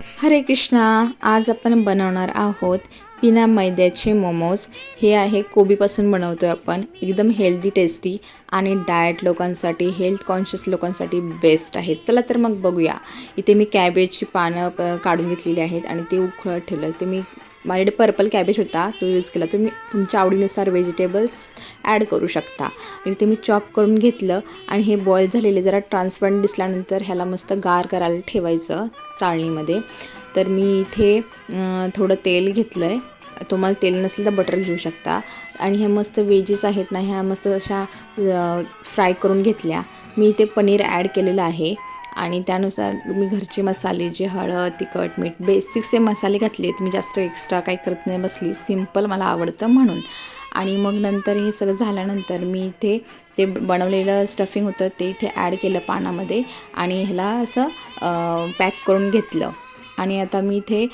हरे कृष्णा. आज आपण बनवणार आहोत बिना मैद्याचे मोमोज. हे आहे कोबीपासून बनवतो आहे आपण. एकदम हेल्दी टेस्टी आणि डाएट लोकांसाठी, हेल्थ कॉन्शियस लोकांसाठी बेस्ट आहे. चला तर मग बघूया. इथे मी कॅबेजची पानं काढून घेतलेली आहेत आणि ते उकळत ठेवलं. ते मी माझ्याकडे पर्पल कॅबेज होता तो यूज केला. तुम्ही तुमच्या आवडीनुसार व्हेजिटेबल्स ॲड करू शकता. आणि ते मी चॉप करून घेतलं आणि हे बॉईल झालेले जरा ट्रान्सपरंट दिसल्यानंतर ह्याला मस्त गार करायला ठेवायचं चाळणीमध्ये. तर मी इथे थोडं तेल घेतलं आहे. तुम्हाला तेल नसेल तर बटर घेऊ शकता. आणि ह्या मस्त वेजीस आहेत ना, ह्या मस्त अशा फ्राय करून घेतल्या. मी इथे पनीर ॲड केलेलं आहे आणि त्यानुसार मी घरचे मसाले जे हळद, तिखट, मीठ बेसिकचे मसाले घातले आहेत. मी जास्त एक्स्ट्रा काही करत नाही बसली, सिम्पल मला आवडतं म्हणून. आणि मग नंतर हे सगळं झाल्यानंतर मी इथे ते बनवलेलं स्टफिंग होतं ते इथे ॲड केलं पानामध्ये आणि ह्याला असं पॅक करून घेतलं. आणि आता मी इथे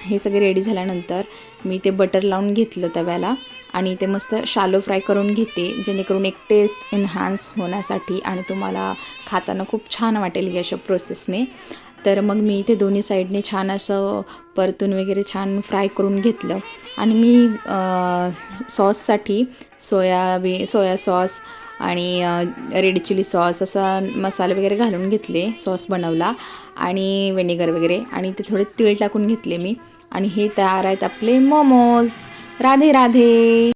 हे सगळे रेडी झाल्यानंतर मी ते बटर लावून घेतलं तव्याला आणि ते मस्त शालो फ्राय करून घेते, जेणेकरून एक टेस्ट एन्हान्स होण्यासाठी आणि तुम्हाला खाताना खूप छान वाटेल या अशा प्रोसेसने. तर मग मी इथे दोन्ही साईडने छान असं परतून वगैरे छान फ्राय करून घेतलं. आणि मी सॉससाठी सोया सॉस आणि रेड चिली सॉस असा मसाले वगैरे घालून घेतले, सॉस बनवला आणि व्हिनेगर वगैरे आणि ते थोडे तीळ टाकून घेतले मी. आणि हे तयार आहेत आपले मोमोज. राधे राधे.